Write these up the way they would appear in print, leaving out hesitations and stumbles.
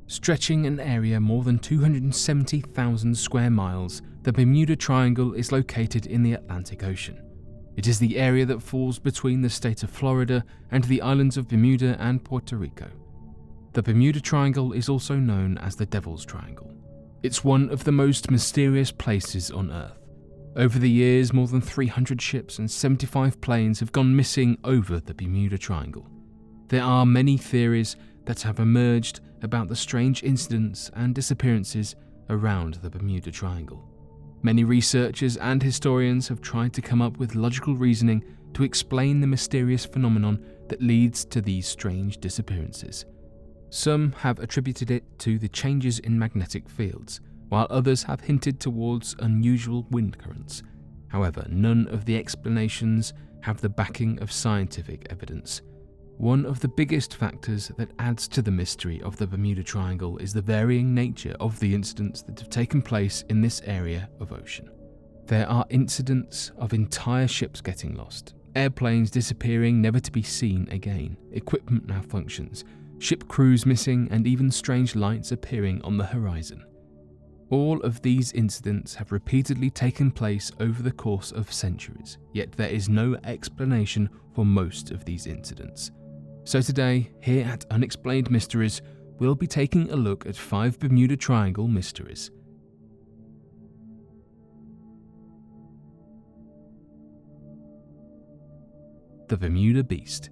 Stretching an area more than 270,000 square miles, the Bermuda Triangle is located in the Atlantic Ocean. It is the area that falls between the state of Florida and the islands of Bermuda and Puerto Rico. The Bermuda Triangle is also known as the Devil's Triangle. It's one of the most mysterious places on Earth. Over the years, more than 300 ships and 75 planes have gone missing over the Bermuda Triangle. There are many theories that have emerged about the strange incidents and disappearances around the Bermuda Triangle. Many researchers and historians have tried to come up with logical reasoning to explain the mysterious phenomenon that leads to these strange disappearances. Some have attributed it to the changes in magnetic fields, while others have hinted towards unusual wind currents. However, none of the explanations have the backing of scientific evidence. One of the biggest factors that adds to the mystery of the Bermuda Triangle is the varying nature of the incidents that have taken place in this area of ocean. There are incidents of entire ships getting lost, airplanes disappearing never to be seen again, equipment malfunctions, ship crews missing, and even strange lights appearing on the horizon. All of these incidents have repeatedly taken place over the course of centuries, yet there is no explanation for most of these incidents. So today, here at Unexplained Mysteries, we'll be taking a look at 5 Bermuda Triangle mysteries. The Bermuda Beast.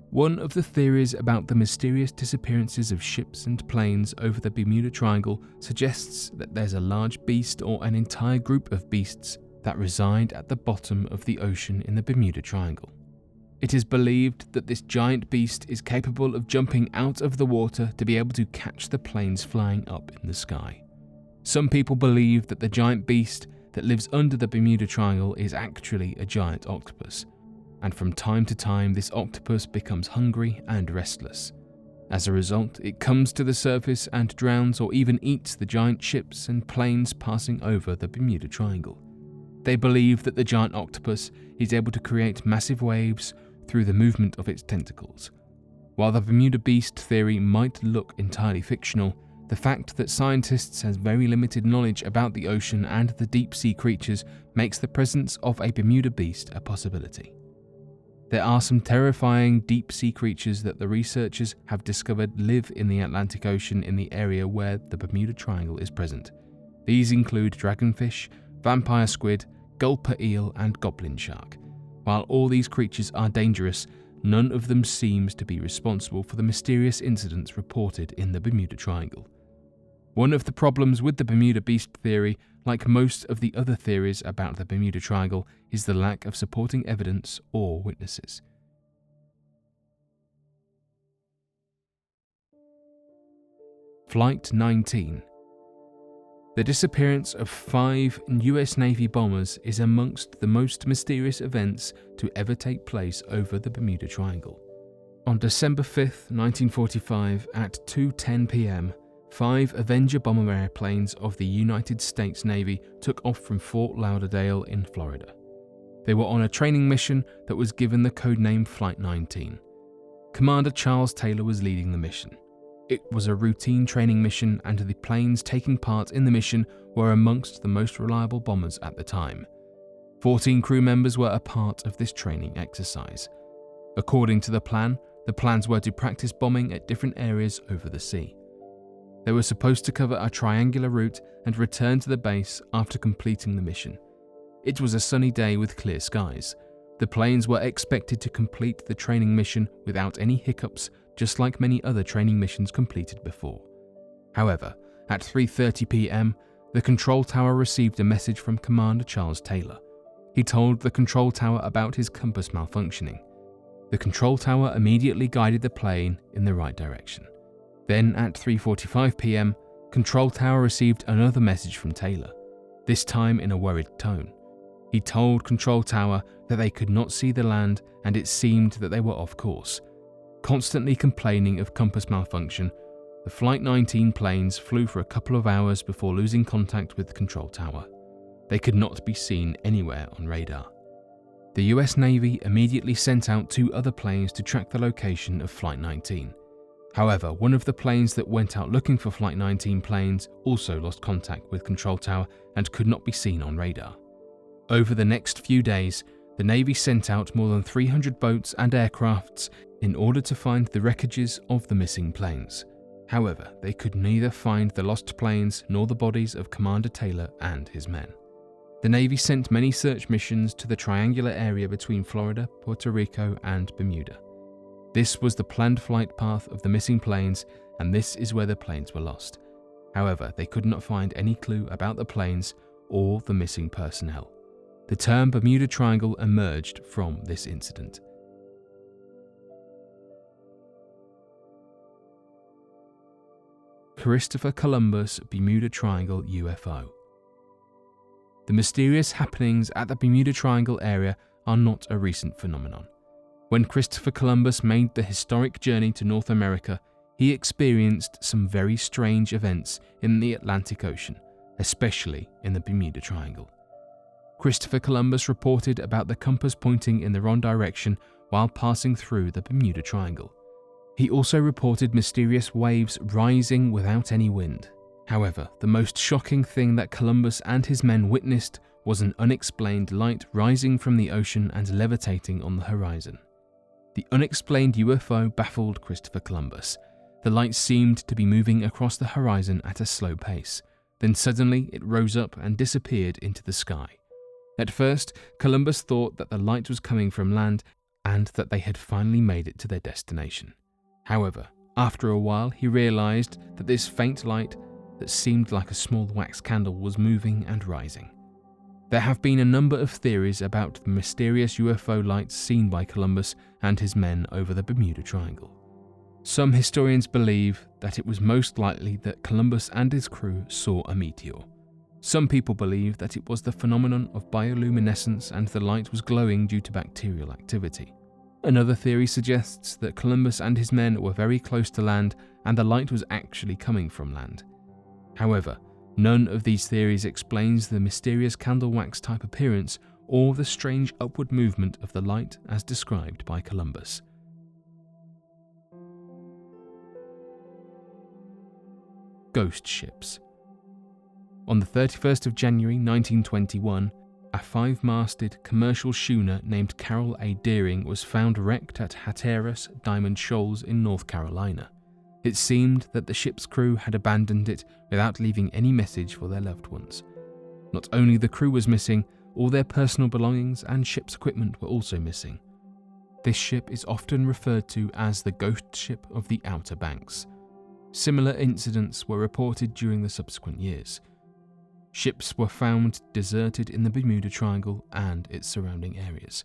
One of the theories about the mysterious disappearances of ships and planes over the Bermuda Triangle suggests that there's a large beast or an entire group of beasts that reside at the bottom of the ocean in the Bermuda Triangle. It is believed that this giant beast is capable of jumping out of the water to be able to catch the planes flying up in the sky. Some people believe that the giant beast that lives under the Bermuda Triangle is actually a giant octopus, and from time to time this octopus becomes hungry and restless. As a result, it comes to the surface and drowns or even eats the giant ships and planes passing over the Bermuda Triangle. They believe that the giant octopus is able to create massive waves through the movement of its tentacles. While the Bermuda Beast theory might look entirely fictional, the fact that scientists have very limited knowledge about the ocean and the deep-sea creatures makes the presence of a Bermuda Beast a possibility. There are some terrifying deep-sea creatures that the researchers have discovered live in the Atlantic Ocean in the area where the Bermuda Triangle is present. These include dragonfish, vampire squid, gulper eel, and goblin shark. While all these creatures are dangerous, none of them seems to be responsible for the mysterious incidents reported in the Bermuda Triangle. One of the problems with the Bermuda Beast theory, like most of the other theories about the Bermuda Triangle, is the lack of supporting evidence or witnesses. Flight 19. The disappearance of 5 US Navy bombers is amongst the most mysterious events to ever take place over the Bermuda Triangle. On December 5, 1945, at 2:10 p.m., 5 Avenger bomber airplanes of the United States Navy took off from Fort Lauderdale in Florida. They were on a training mission that was given the codename Flight 19. Commander Charles Taylor was leading the mission. It was a routine training mission, and the planes taking part in the mission were amongst the most reliable bombers at the time. 14 crew members were a part of this training exercise. According to the plans were to practice bombing at different areas over the sea. They were supposed to cover a triangular route and return to the base after completing the mission. It was a sunny day with clear skies. The planes were expected to complete the training mission without any hiccups, just like many other training missions completed before. However, at 3:30 p.m., the control tower received a message from Commander Charles Taylor. He told the control tower about his compass malfunctioning. The control tower immediately guided the plane in the right direction. Then at 3:45 p.m., control tower received another message from Taylor, this time in a worried tone. He told control tower that they could not see the land and it seemed that they were off course. Constantly complaining of compass malfunction, the Flight 19 planes flew for a couple of hours before losing contact with the control tower. They could not be seen anywhere on radar. The US Navy immediately sent out 2 other planes to track the location of Flight 19. However, one of the planes that went out looking for Flight 19 planes also lost contact with Control Tower and could not be seen on radar. Over the next few days, the Navy sent out more than 300 boats and aircrafts in order to find the wreckages of the missing planes. However, they could neither find the lost planes nor the bodies of Commander Taylor and his men. The Navy sent many search missions to the triangular area between Florida, Puerto Rico, and Bermuda. This was the planned flight path of the missing planes, and this is where the planes were lost. However, they could not find any clue about the planes or the missing personnel. The term Bermuda Triangle emerged from this incident. Christopher Columbus Bermuda Triangle UFO. The mysterious happenings at the Bermuda Triangle area are not a recent phenomenon. When Christopher Columbus made the historic journey to North America, he experienced some very strange events in the Atlantic Ocean, especially in the Bermuda Triangle. Christopher Columbus reported about the compass pointing in the wrong direction while passing through the Bermuda Triangle. He also reported mysterious waves rising without any wind. However, the most shocking thing that Columbus and his men witnessed was an unexplained light rising from the ocean and levitating on the horizon. The unexplained UFO baffled Christopher Columbus. The light seemed to be moving across the horizon at a slow pace. Then suddenly it rose up and disappeared into the sky. At first, Columbus thought that the light was coming from land and that they had finally made it to their destination. However, after a while he realized that this faint light that seemed like a small wax candle was moving and rising. There have been a number of theories about the mysterious UFO lights seen by Columbus and his men over the Bermuda Triangle. Some historians believe that it was most likely that Columbus and his crew saw a meteor. Some people believe that it was the phenomenon of bioluminescence and the light was glowing due to bacterial activity. Another theory suggests that Columbus and his men were very close to land and the light was actually coming from land. However, none of these theories explains the mysterious candle wax type appearance or the strange upward movement of the light as described by Columbus. Ghost ships. On the 31st of January 1921, a 5-masted commercial schooner named Carroll A. Deering was found wrecked at Hatteras Diamond Shoals in North Carolina. It seemed that the ship's crew had abandoned it without leaving any message for their loved ones. Not only the crew was missing, all their personal belongings and ship's equipment were also missing. This ship is often referred to as the ghost ship of the Outer Banks. Similar incidents were reported during the subsequent years. Ships were found deserted in the Bermuda Triangle and its surrounding areas.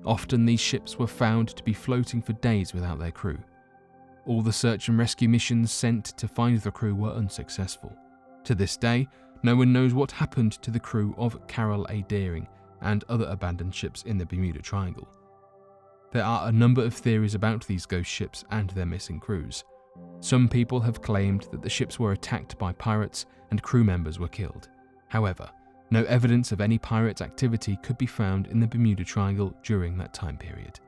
Often these ships were found to be floating for days without their crew. All the search and rescue missions sent to find the crew were unsuccessful. To this day, no one knows what happened to the crew of Carroll A. Deering and other abandoned ships in the Bermuda Triangle. There are a number of theories about these ghost ships and their missing crews. Some people have claimed that the ships were attacked by pirates and crew members were killed. However, no evidence of any pirate activity could be found in the Bermuda Triangle during that time period.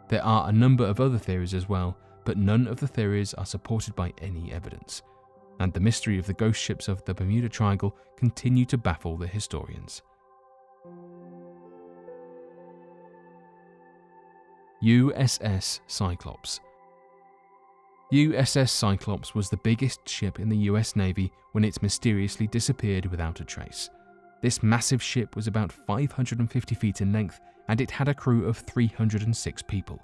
There are a number of other theories as well, but none of the theories are supported by any evidence, and the mystery of the ghost ships of the Bermuda Triangle continue to baffle the historians. USS Cyclops. USS Cyclops was the biggest ship in the US Navy when it mysteriously disappeared without a trace. This massive ship was about 550 feet in length and it had a crew of 306 people.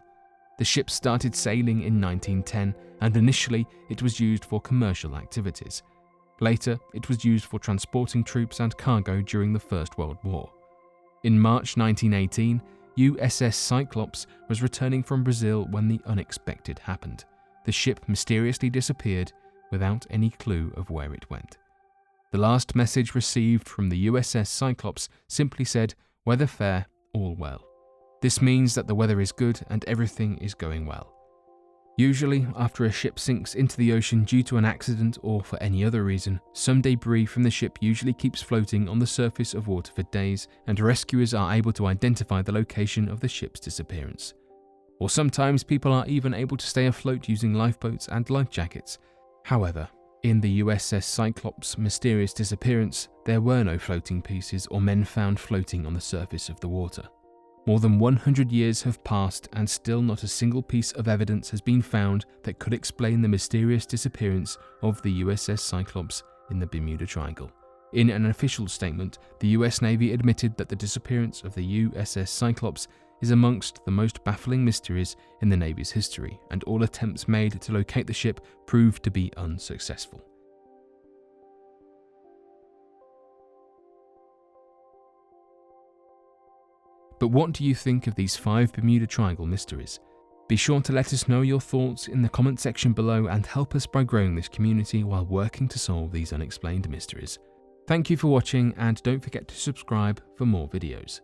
The ship started sailing in 1910 and initially it was used for commercial activities. Later, it was used for transporting troops and cargo during the First World War. In March 1918, USS Cyclops was returning from Brazil when the unexpected happened. The ship mysteriously disappeared without any clue of where it went. The last message received from the USS Cyclops simply said, "Weather fair, all well." This means that the weather is good and everything is going well. Usually, after a ship sinks into the ocean due to an accident or for any other reason, some debris from the ship usually keeps floating on the surface of water for days, and rescuers are able to identify the location of the ship's disappearance. or sometimes people are even able to stay afloat using lifeboats and life jackets. However, in the USS Cyclops' mysterious disappearance, there were no floating pieces or men found floating on the surface of the water. More than 100 years have passed and still not a single piece of evidence has been found that could explain the mysterious disappearance of the USS Cyclops in the Bermuda Triangle. In an official statement, the US Navy admitted that the disappearance of the USS Cyclops is amongst the most baffling mysteries in the Navy's history, and all attempts made to locate the ship proved to be unsuccessful. But what do you think of these 5 Bermuda Triangle mysteries? Be sure to let us know your thoughts in the comment section below and help us by growing this community while working to solve these unexplained mysteries. Thank you for watching, and don't forget to subscribe for more videos.